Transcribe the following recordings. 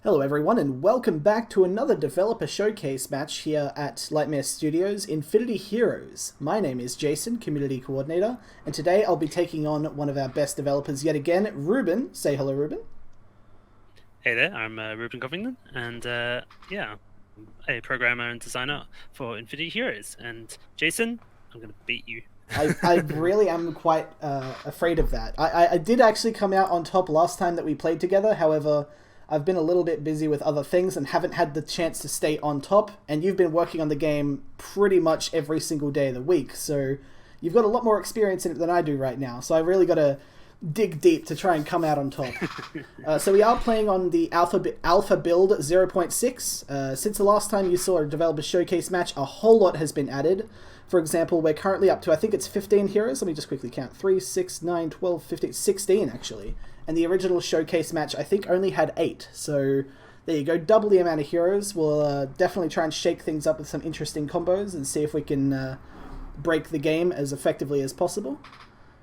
Hello everyone and welcome back to another developer showcase match here at Lightmare Studios Infinity Heroes. My name is Jason, Community Coordinator, and today I'll be taking on one of our best developers yet again, Reuben. Say hello, Reuben. Hey there, I'm Reuben Covington, and yeah, a programmer and designer for Infinity Heroes. And Jason, I'm going to beat you. I really am quite afraid of that. I did actually come out on top last time that we played together, however, I've been a little bit busy with other things and haven't had the chance to stay on top, and you've been working on the game pretty much every single day of the week, so you've got a lot more experience in it than I do right now, so I really got to dig deep to try and come out on top. So we are playing on the alpha build 0.6. Since the last time you saw a developer showcase match, a whole lot has been added. For example, we're currently up to, I think it's 15 heroes. Let me just quickly count. 3, 6, 9, 12, 15, 16 actually. And the original showcase match, I think, only had 8. So there you go, double the amount of heroes. We'll definitely try and shake things up with some interesting combos and see if we can break the game as effectively as possible.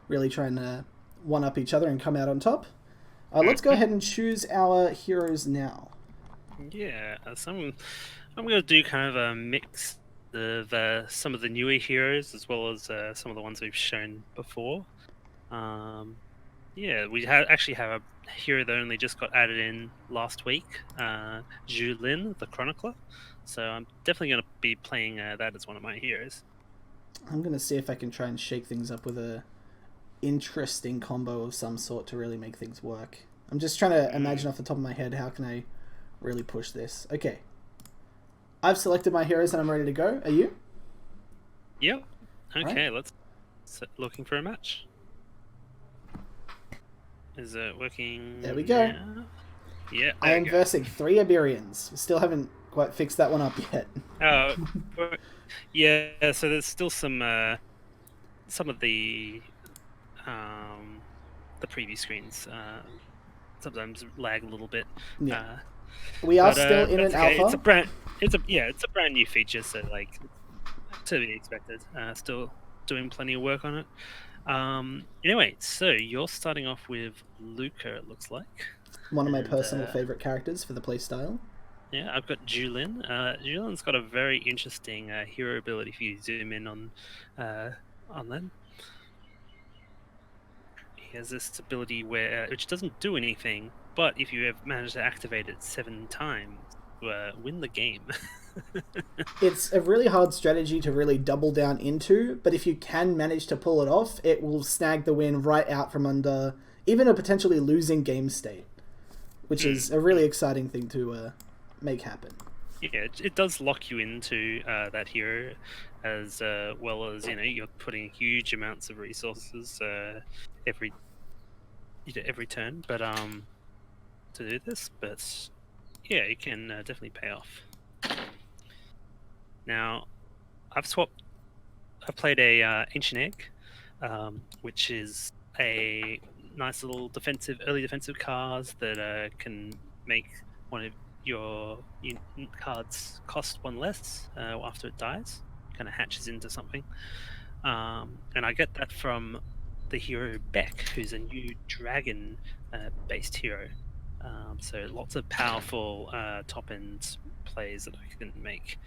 Really trying to one-up each other and come out on top. Let's go ahead and choose our heroes now. Yeah, I'm going to do kind of a mix of some of the newer heroes as well as some of the ones we've shown before. Yeah, we actually have a hero that only just got added in last week, Julin, the Chronicler. So I'm definitely going to be playing that as one of my heroes. I'm going to see if I can try and shake things up with a interesting combo of some sort to really make things work. I'm just trying to imagine off the top of my head how can I really push this. Okay. I've selected my heroes and I'm ready to go. Are you? Yep. Okay, right. let's looking for a match. Is it working? There we go. Now? Yeah. I am versing 3 Iberians. We still haven't quite fixed that one up yet. Oh, yeah. So there's still some of the preview screens sometimes lag a little bit. Yeah. We are still in an okay. alpha. It's a brand new feature, so like to be expected. Still doing plenty of work on it. Anyway, so you're starting off with Lucre, it looks like. One of my personal favorite characters for the playstyle. Yeah, I've got Julin. Julin's got a very interesting hero ability if you zoom in on them. He has this ability which doesn't do anything, but if you have managed to activate it 7 times, win the game. It's a really hard strategy to really double down into, but if you can manage to pull it off, it will snag the win right out from under even a potentially losing game state, which is a really exciting thing to make happen. Yeah, it does lock you into that hero, as well as you're putting huge amounts of resources every turn, but to do this. But yeah, it can definitely pay off. Now, I've played a Ancient Egg, which is a nice little early defensive card that can make one of your cards cost 1 less after it dies. Kind of hatches into something. And I get that from the hero Beck, who's a new dragon based hero. So lots of powerful top end plays that I can make.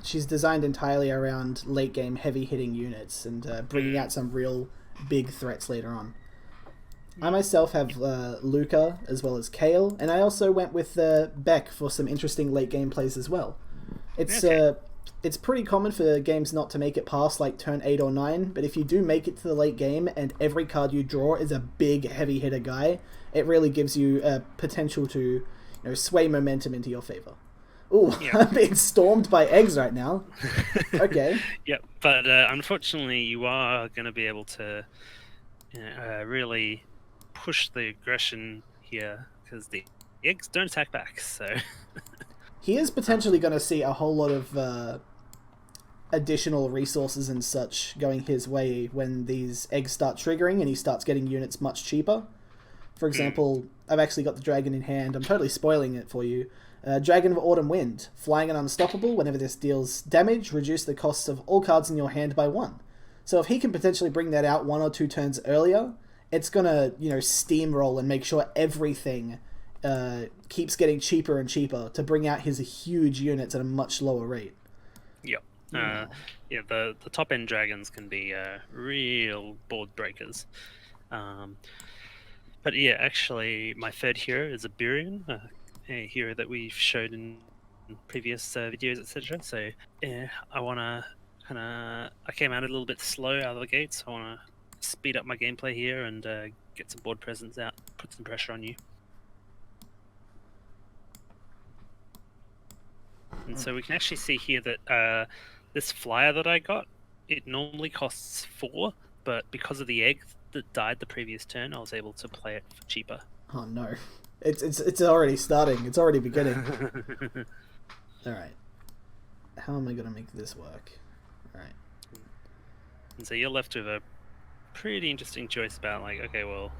She's designed entirely around late game heavy hitting units and bringing out some real big threats later on. I myself have Lucre as well as Kale, and I also went with Beck for some interesting late game plays as well. It's pretty common for games not to make it past like turn 8 or 9, but if you do make it to the late game and every card you draw is a big heavy hitter guy, it really gives you a potential to sway momentum into your favor. Ooh, yep. I'm being stormed by eggs right now. Okay. Yep, but unfortunately you are going to be able to really push the aggression here because the eggs don't attack back, so... He is potentially going to see a whole lot of additional resources and such going his way when these eggs start triggering and he starts getting units much cheaper. For example, I've actually got the dragon in hand. I'm totally spoiling it for you. Dragon of Autumn Wind. Flying and unstoppable. Whenever this deals damage, reduce the cost of all cards in your hand by 1. So if he can potentially bring that out 1 or 2 turns earlier, it's gonna, steamroll and make sure everything keeps getting cheaper and cheaper to bring out his huge units at a much lower rate. Yep. The top end dragons can be real board breakers. But yeah, actually, my third hero is a Burian, a hero that we've showed in previous videos, etc. So yeah, I came out a little bit slow out of the gates. I want to speed up my gameplay here and get some board presence out, put some pressure on you. And so we can actually see here that this flyer that I got, it normally costs 4, but because of the egg that died the previous turn, I was able to play it for cheaper. Oh no. It's already starting. It's already beginning. Alright. How am I going to make this work? Alright. And so you're left with a pretty interesting choice about, like, okay, well,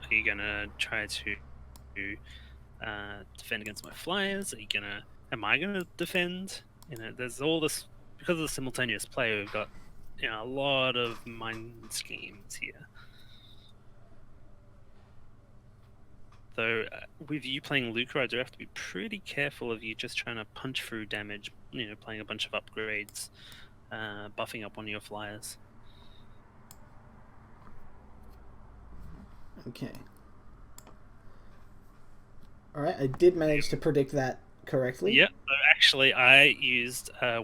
are you going to try to defend against my flyers? Am I going to defend? There's all this, because of the simultaneous play, we've got a lot of mind schemes here. Though, with you playing Lucre, I do have to be pretty careful of you just trying to punch through damage, playing a bunch of upgrades, buffing up on your flyers. Okay. Alright, I did manage to predict that correctly. Yep, so actually I used a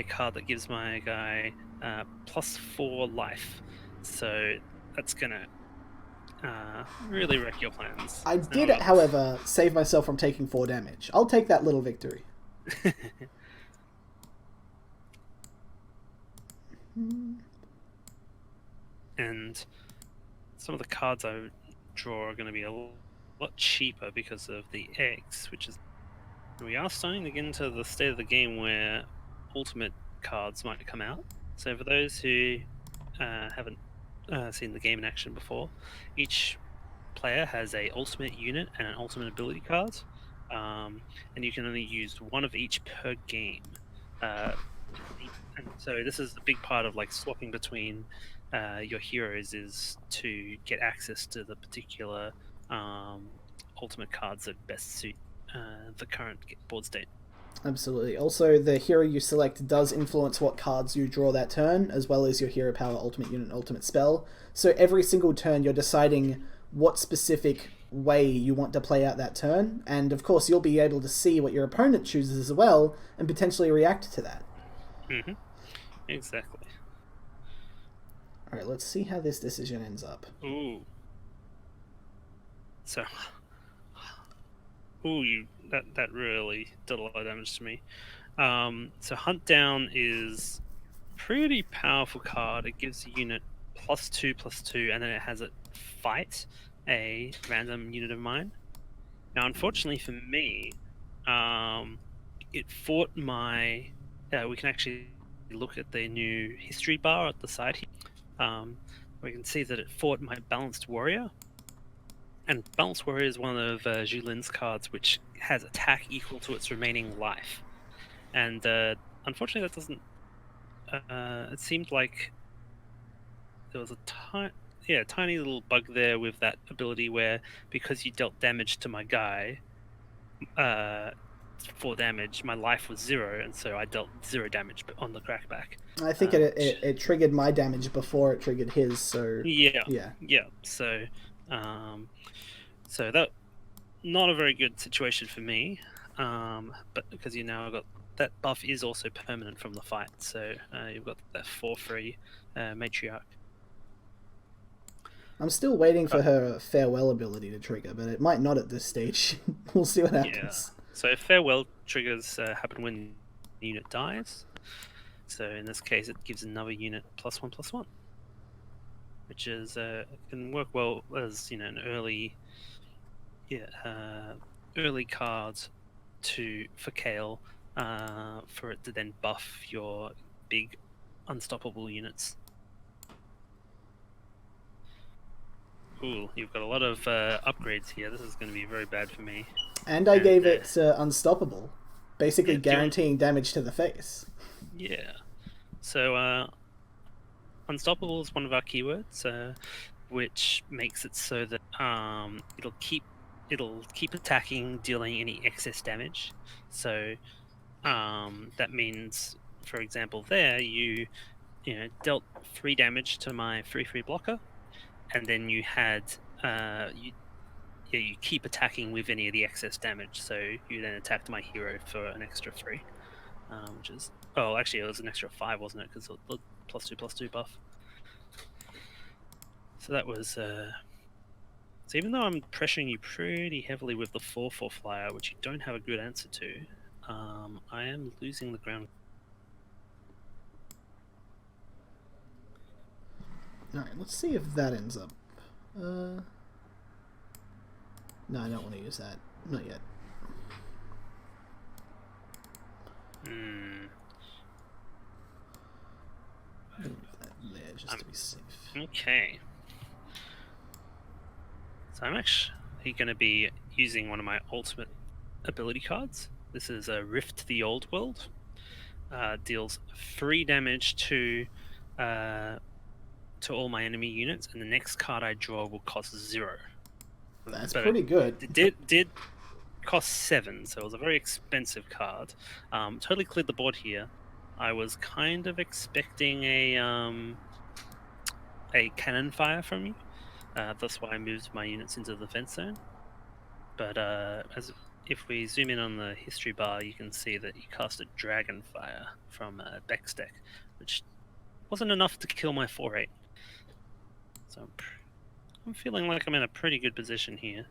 card that gives my guy +4 life. So that's gonna really wreck your plans. I did, however, save myself from taking 4 damage. I'll take that little victory. And some of the cards I draw are going to be a lot cheaper because of the eggs, which is... We are starting to get into the state of the game where ultimate cards might come out. So for those who haven't seen the game in action before, each player has a ultimate unit and an ultimate ability card, and you can only use one of each per game. And so this is a big part of like swapping between your heroes, is to get access to the particular ultimate cards that best suit the current board state. Absolutely. Also, the hero you select does influence what cards you draw that turn, as well as your hero power, ultimate unit, and ultimate spell. So every single turn you're deciding what specific way you want to play out that turn, and of course you'll be able to see what your opponent chooses as well, and potentially react to that. Mm-hmm. Exactly. Alright, let's see how this decision ends up. Ooh. So... that really did a lot of damage to me. So Hunt Down is a pretty powerful card. It gives a unit +2/+2, and then it has it fight a random unit of mine. Now, unfortunately for me, it fought my... we can actually look at the new history bar at the side here. We can see that it fought my Balanced Warrior. And Balanced Warrior is one of Julin's cards which has attack equal to its remaining life. And unfortunately that doesn't... it seemed like there was a tiny little bug there with that ability where, because you dealt damage to my guy, 4 damage, my life was 0, and so I dealt 0 damage on the crackback. I think it triggered my damage before it triggered his, so... Yeah. So that, not a very good situation for me, but because you now got that buff is also permanent from the fight, so you've got that 4/3 matriarch. I'm still waiting for her farewell ability to trigger, but it might not at this stage. We'll see what happens. Yeah. So farewell triggers happen when the unit dies. So in this case, it gives another unit +1/+1, which is can work well as an early card for Kale, for it to then buff your big unstoppable units. Ooh, you've got a lot of upgrades here. This is going to be very bad for me. And I gave it unstoppable, basically guaranteeing damage to the face. Yeah. So unstoppable is one of our keywords, which makes it so that it'll keep attacking, dealing any excess damage. So that means, for example, there you dealt 3 damage to my 3/3 blocker, and then you had you keep attacking with any of the excess damage. So you then attacked my hero for an extra 3, which is actually it was an extra 5, wasn't it? Because the +2/+2 buff. So that was. So even though I'm pressuring you pretty heavily with the 4/4 flyer, which you don't have a good answer to, I am losing the ground. Alright, let's see if that ends up. No, I don't want to use that. Not yet. That there, just to be safe. Okay. So I'm actually going to be using one of my ultimate ability cards. This is a Rift the Old World. Deals 3 damage to all my enemy units, and the next card I draw will cost 0. That's pretty good. It did cost 7, so it was a very expensive card. Totally cleared the board here. I was kind of expecting a cannon fire from you. That's why I moved my units into the defense zone. But if we zoom in on the history bar, you can see that you cast a dragon fire from Beck's deck, which wasn't enough to kill my 4/8. So I'm feeling like I'm in a pretty good position here.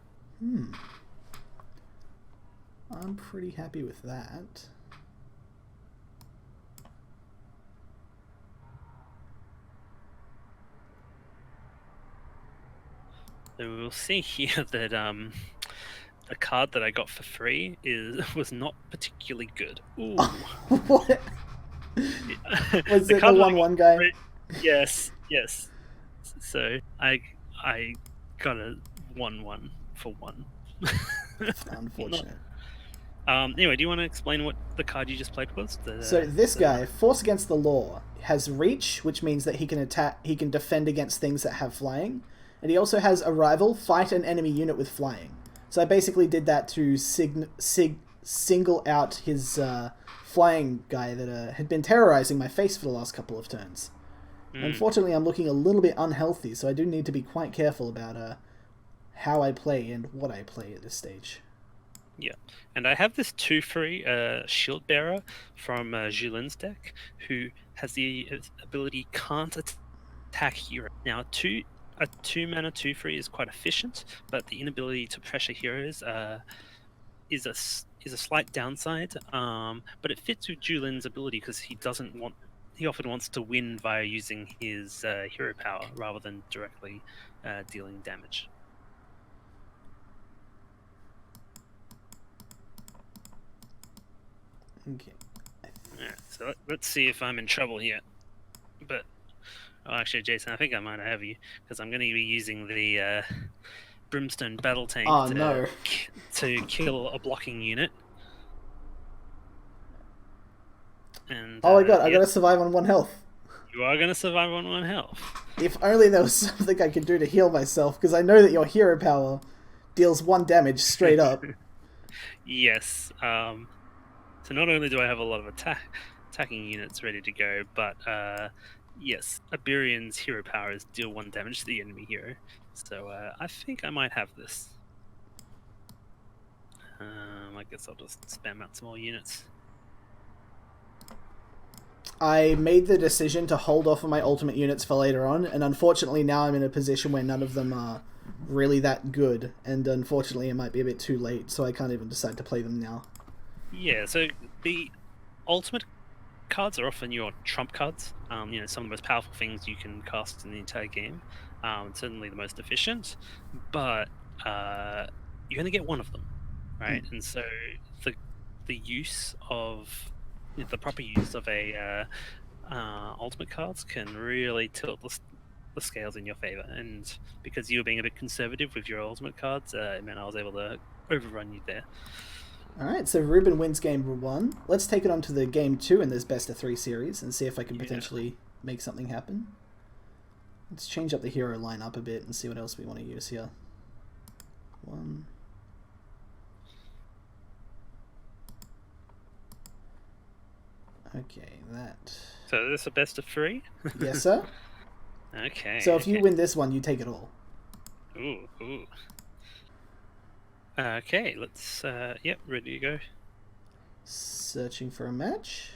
I'm pretty happy with that. So we'll see here that a card that I got for free was not particularly good. Ooh. What? Was it the 1/1 guy? Yes. So I got a 1/1 for 1. Unfortunate. Anyway, do you want to explain what the card you just played was? So this guy, Force Against the Law, has reach, which means that he can defend against things that have flying, and he also has Arrival, fight an enemy unit with flying. So I basically did that to single out his flying guy that had been terrorizing my face for the last couple of turns. Unfortunately, I'm looking a little bit unhealthy, so I do need to be quite careful about how I play and what I play at this stage. Yeah, and I have this 2/3 Shield Bearer from Julin's deck, who has the ability Can't Attack Hero. Now, a 2-mana 2/3 is quite efficient, but the inability to pressure heroes is a slight downside. But it fits with Julin's ability because he often wants to win via using his hero power rather than directly dealing damage. Okay. Yeah, so let's see if I'm in trouble here. But actually, Jason, I think I might have you because I'm going to be using the Brimstone Battle Tank to kill a blocking unit. And oh my god, I gotta survive on 1 health. You are gonna survive on 1 health. If only there was something I could do to heal myself, because I know that your hero power deals 1 damage straight up. Yes. So not only do I have a lot of attacking units ready to go, but yes, Iberian's hero power is deal 1 damage to the enemy hero. So I think I might have this. I guess I'll just spam out some more units. I made the decision to hold off on my ultimate units for later on, and unfortunately now I'm in a position where none of them are really that good, and unfortunately it might be a bit too late, so I can't even decide to play them now. Yeah, so the ultimate cards are often your trump cards. Some of the most powerful things you can cast in the entire game. Certainly the most efficient, but you only get 1 of them, right? And so the use of the proper use of a ultimate cards can really tilt the scales in your favor. And because you were being a bit conservative with your ultimate cards, it meant I was able to overrun you there. Alright, so Reuben wins game 1. Let's take it on to the game 2 in this best of 3 series and see if I can potentially make something happen. Let's change up the hero lineup a bit and see what else we want to use here. One. Okay, that. So this is a best of 3? Yes, sir. Okay. So if you win this one, you take it all. Ooh. Okay, let's. Yep, ready to go. Searching for a match.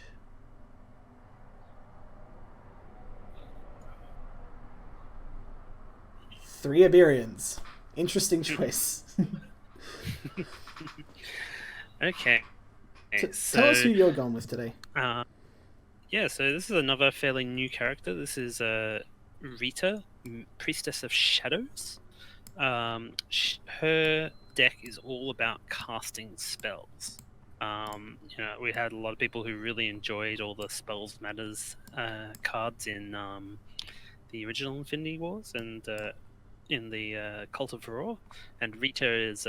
Three Iberians. Interesting choice. Okay. So tell us who you're going with today. Yeah, so this is another fairly new character. This is Vita, Priestess of Shadows. Her deck is all about casting spells. We had a lot of people who really enjoyed all the Spells Matters cards in the original Infinity Wars and in the Cult of Aurora, and Rita is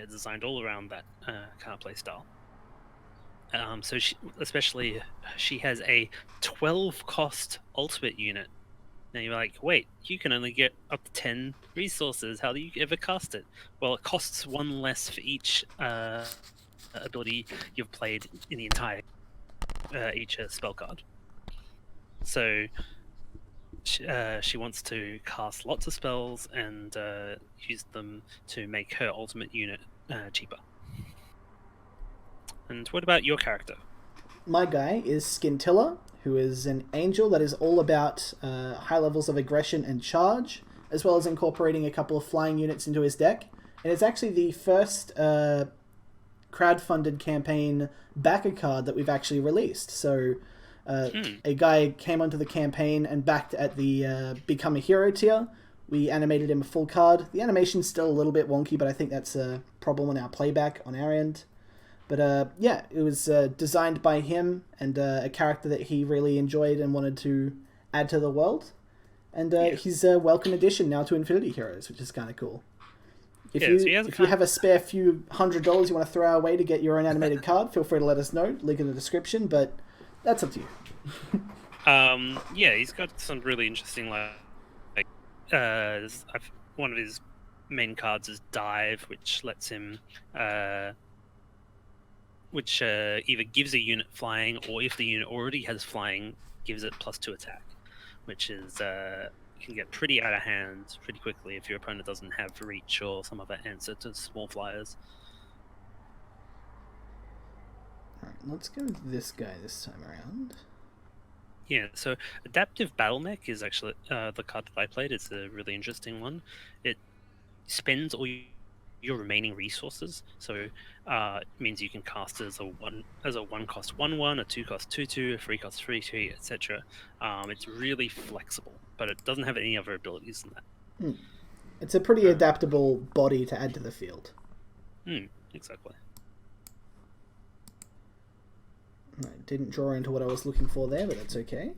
designed all around that kind of play style. So she has a 12-cost ultimate unit. Now you're like, wait, you can only get up to 10 resources. How do you ever cast it? Well, it costs 1 less for each ability you've played in the entire each spell card. So she wants to cast lots of spells and use them to make her ultimate unit cheaper. And what about your character? My guy is Scintilla, who is an angel that is all about high levels of aggression and charge, as well as incorporating a couple of flying units into his deck. And it's actually the first crowdfunded campaign backer card that we've actually released. So a guy came onto the campaign and backed at the Become a Hero tier. We animated him a full card. The animation's still a little bit wonky, but I think that's a problem on our playback on our end. But it was designed by him and a character that he really enjoyed and wanted to add to the world. And he's a welcome addition now to Infinity Heroes, which is kind of cool. If you have a spare few $100 you want to throw our way to get your own animated card, feel free to let us know. Link in the description, but that's up to you. He's got some really interesting one of his main cards is Dive, which lets him either gives a unit flying, or if the unit already has flying, gives it +2 attack, which is can get pretty out of hand pretty quickly if your opponent doesn't have reach or some other answer to small flyers. Alright, let's go with this guy this time around. Yeah, so Adaptive Bottleneck is actually the card that I played. It's a really interesting one. It spends all your remaining resources, so it means you can cast it as a 1-cost 1/1, a 2-cost 2/2, a 3-cost 3/3, etc. It's really flexible, but it doesn't have any other abilities than that. It's a pretty adaptable body to add to the field. Exactly. Right, didn't draw into what I was looking for there, but that's okay.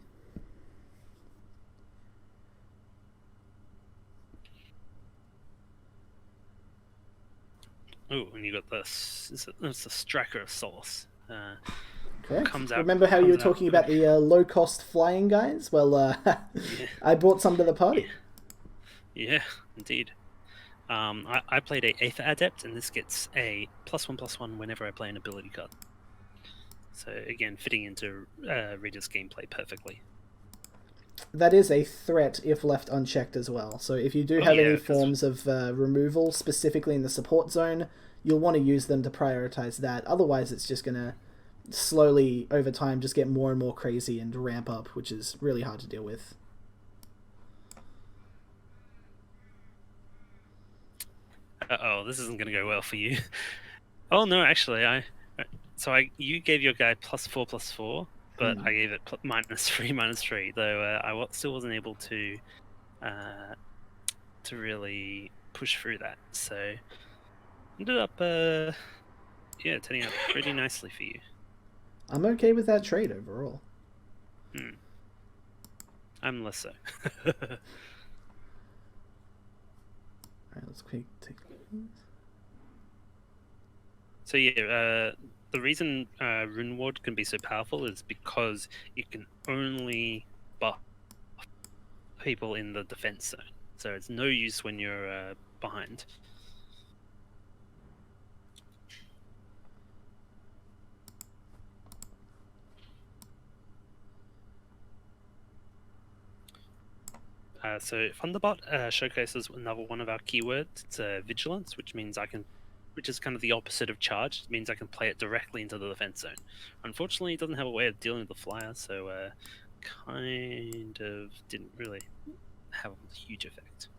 Oh, and you got this. It's a Striker of Solace. Correct. Remember how you were talking about the low-cost flying guys? Well, I brought some to the party. Yeah, indeed. I played a Aether Adept, and this gets a +1/+1 whenever I play an ability card. So again, fitting into Rita's gameplay perfectly. That is a threat if left unchecked as well. So if you do have any forms of removal, specifically in the support zone, you'll want to use them to prioritize that. Otherwise, it's just going to slowly, over time, just get more and more crazy and ramp up, which is really hard to deal with. Uh-oh, this isn't going to go well for you. Oh, no, actually, you gave your guy +4/+4. But I gave it -3/-3, though I still wasn't able to really push through that. So ended up turning out pretty nicely for you. I'm okay with that trade overall. I'm less so. Alright, let's quick take. So the reason Rune Ward can be so powerful is because you can only buff people in the defense zone. So it's no use when you're behind. So Thunderbot showcases another one of our keywords. It's vigilance, which is kind of the opposite of charge. It means I can play it directly into the defense zone. Unfortunately, it doesn't have a way of dealing with the flyer, so kind of didn't really have a huge effect.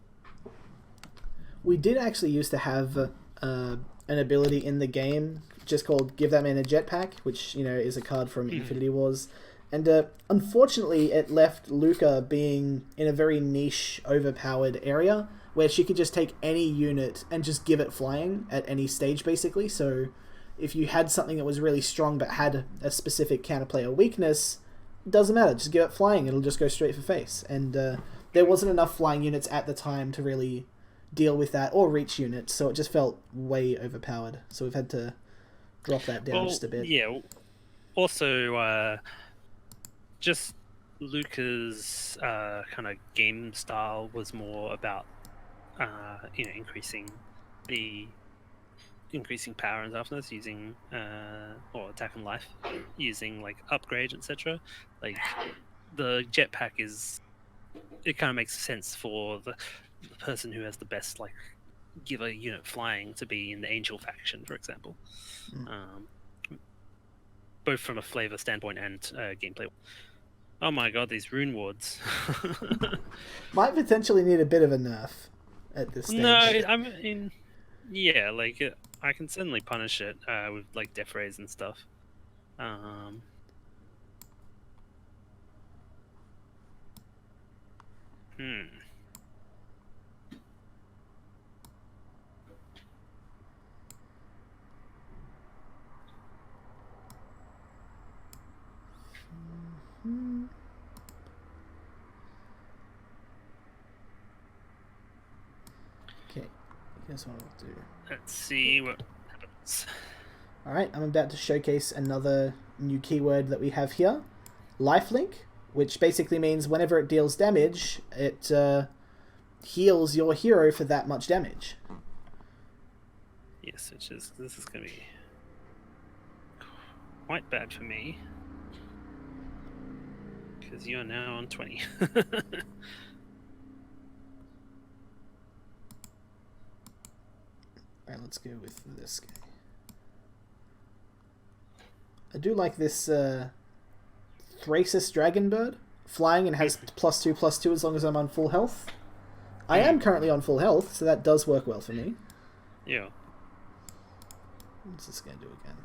We did actually used to have an ability in the game just called Give That Man a Jetpack, which, is a card from Infinity Wars. And unfortunately, it left Lucre being in a very niche, overpowered area where she could just take any unit and just give it flying at any stage, basically. So if you had something that was really strong but had a specific counterplay or weakness, it doesn't matter. Just give it flying. It'll just go straight for face. And there wasn't enough flying units at the time to really deal with that, or reach units, so it just felt way overpowered. So we've had to drop that down just a bit. Yeah. Also, just Lucre's kind of game style was more about increasing power and toughness using or attack and life using like upgrade, etc. Like the jetpack it kind of makes sense for the person who has the best give a unit flying to be in the angel faction, for example. Both from a flavor standpoint and gameplay. Oh my god, these rune wards. Might potentially need a bit of a nerf at this stage. No, I mean, yeah, I can certainly punish it with death rays and stuff. Okay, here's what I'll do. Let's see what happens. Alright, I'm about to showcase another new keyword that we have here. Lifelink, which basically means whenever it deals damage, it heals your hero for that much damage. Yes, this is going to be quite bad for me. Because you're now on 20. Alright, let's go with this guy. I do like this Thrasis Dragonbird. Flying and has +2/+2 as long as I'm on full health. I am currently on full health, so that does work well for me. Yeah. What's this going to do again?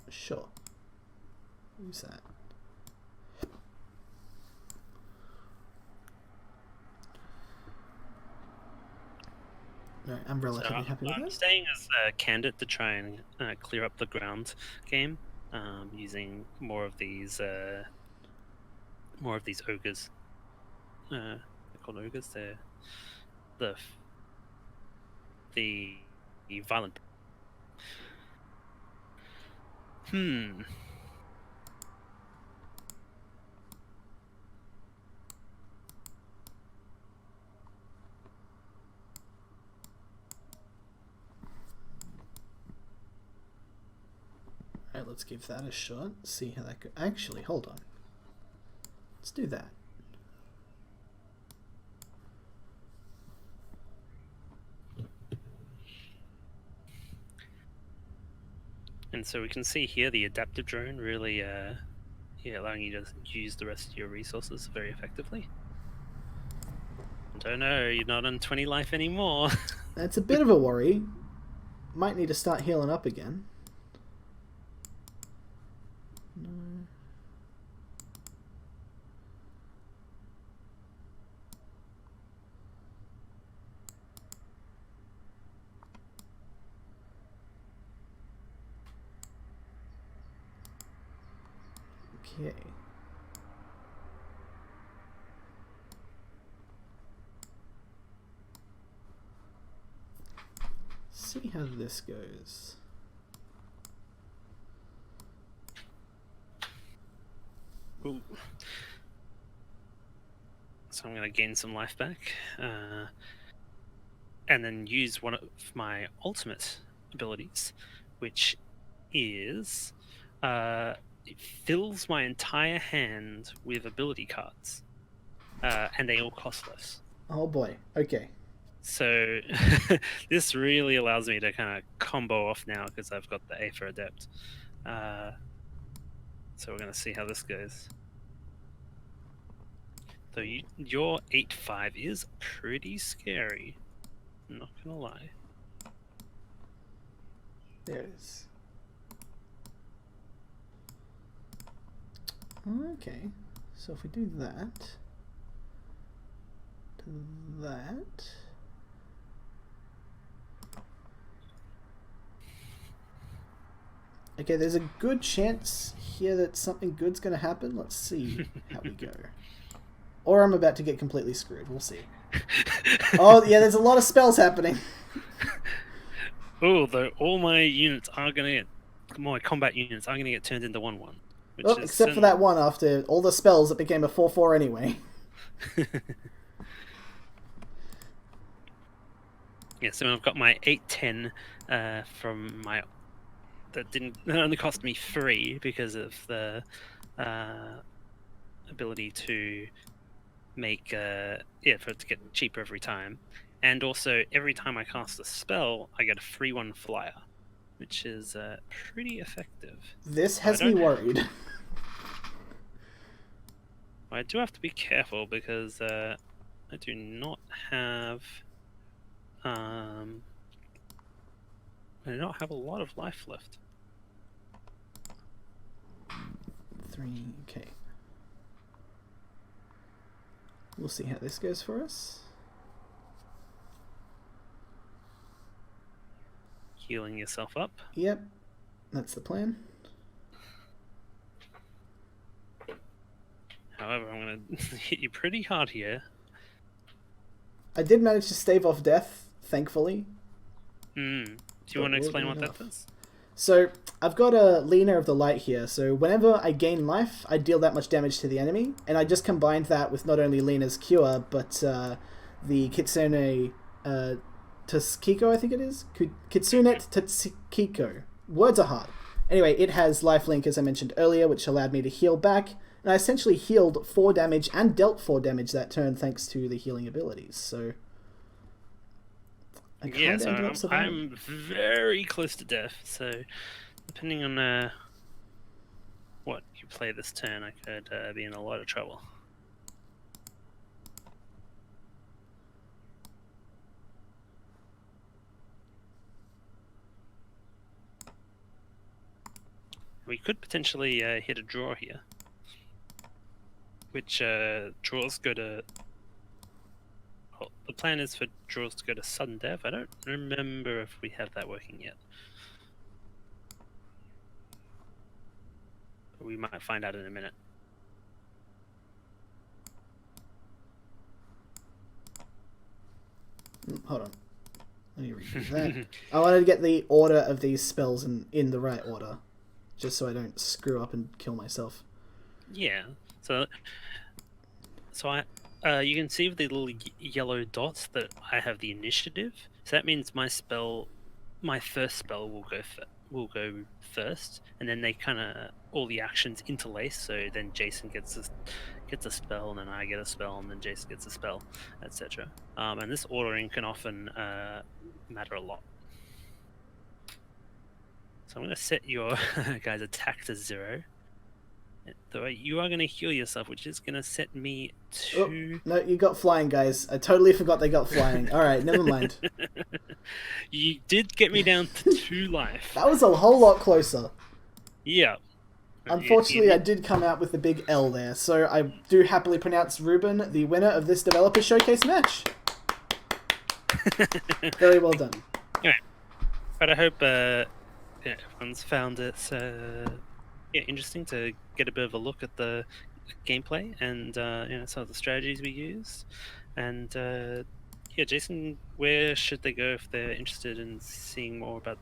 Sure. Use that. No, I'm relatively happy with it. I'm staying as candid to try and clear up the ground game, using more of these ogres. They're called ogres. They're the violent. Alright, let's give that a shot. See how that goes. Actually, hold on. Let's do that. And so we can see here the adaptive drone really allowing you to use the rest of your resources very effectively. Oh no, you're not on 20 life anymore. That's a bit of a worry. Might need to start healing up again. No. Okay. See how this goes. Ooh. So I'm going to gain some life back. And then use one of my ultimate abilities, which is... it fills my entire hand with ability cards. And they all cost less. Oh boy. Okay. So this really allows me to kind of combo off now because I've got the A for Adept. So we're going to see how this goes. So your 8/5 is pretty scary. I'm not going to lie. There it is. Okay. So if we do that... to that... Okay, there's a good chance here that something good's going to happen. Let's see how we go. Or I'm about to get completely screwed. We'll see. Oh, yeah, there's a lot of spells happening. Oh, though all my units are going to get... my combat units are going to get turned into 1/1. Well, except for that one after all the spells, it became a 4/4 anyway. Yeah, so I've got my 8/10 from my... That only cost me 3 because of the ability to make for it to get cheaper every time, and also every time I cast a spell, I get a 3/1 flyer, which is pretty effective. This has me worried. I do have to be careful because I do not have I do not have a lot of life left. 3, okay. We'll see how this goes for us. Healing yourself up. Yep, that's the plan. However, I'm going to hit you pretty hard here. I did manage to stave off death, thankfully. Do you want to explain what that does? So, I've got a Leaner of the Light here, so whenever I gain life, I deal that much damage to the enemy, and I just combined that with not only Leaner's Cure, but the Kitsune Tsuchiko, I think it is? Kitsunet Tsuchiko. Words are hard. Anyway, it has lifelink, as I mentioned earlier, which allowed me to heal back, and I essentially healed 4 damage and dealt 4 damage that turn thanks to the healing abilities, so... I'm very close to death, so depending on what you play this turn, I could be in a lot of trouble. We could potentially hit a draw here, which draws go to... Well, the plan is for draws to go to sudden death. I don't remember if we have that working yet. We might find out in a minute. Hold on. Let me redo that. I wanted to get the order of these spells in the right order, just so I don't screw up and kill myself. Yeah. So you can see with the little yellow dots that I have the initiative. So that means my first spell will go first, and then they kind of all the actions interlace. So then Jason gets a spell, and then I get a spell, and then Jason gets a spell, etc. And this ordering can often matter a lot. So I'm going to set your guys' attack to 0. Though you are going to heal yourself, which is going to set me to... Oh, no, you got flying, guys. I totally forgot they got flying. Alright, never mind. You did get me down to 2 life. That was a whole lot closer. Yeah. Unfortunately, I did come out with the big L there, so I do happily pronounce Reuben the winner of this Developer Showcase match. Very well done. Anyway, but I hope everyone's found it interesting to get a bit of a look at the gameplay and some of the strategies we used, and Yeah, Jason, where should they go if they're interested in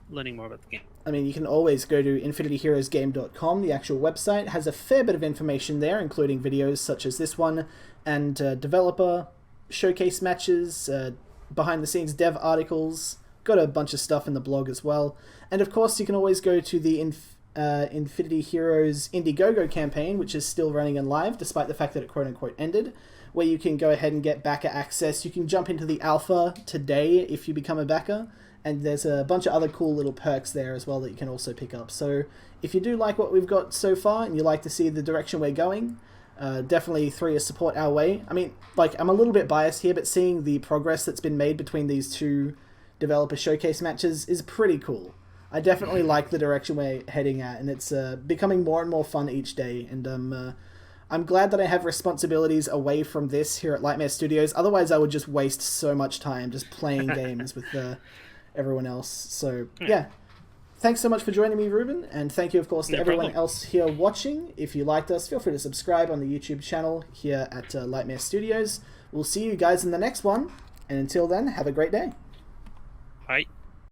learning more about the game? I mean, you can always go to infinityheroesgame.com. The actual website has a fair bit of information there, including videos such as this one, and developer showcase matches, behind-the-scenes dev articles. Got a bunch of stuff in the blog as well. And of course, you can always go to the Infinity Heroes Indiegogo campaign, which is still running and live, despite the fact that it quote-unquote ended, where you can go ahead and get backer access. You can jump into the alpha today if you become a backer, and there's a bunch of other cool little perks there as well that you can also pick up. So if you do like what we've got so far and you like to see the direction we're going, definitely throw your support our way. I mean, like, I'm a little bit biased here, but seeing the progress that's been made between these two developer showcase matches is pretty cool. I definitely like the direction we're heading at, and it's becoming more and more fun each day, and I'm glad that I have responsibilities away from this here at Lightmare Studios. Otherwise, I would just waste so much time just playing games with everyone else. So, yeah. Thanks so much for joining me, Reuben, and thank you, of course, to everyone else here watching. If you liked us, feel free to subscribe on the YouTube channel here at Lightmare Studios. We'll see you guys in the next one, and until then, have a great day. Bye.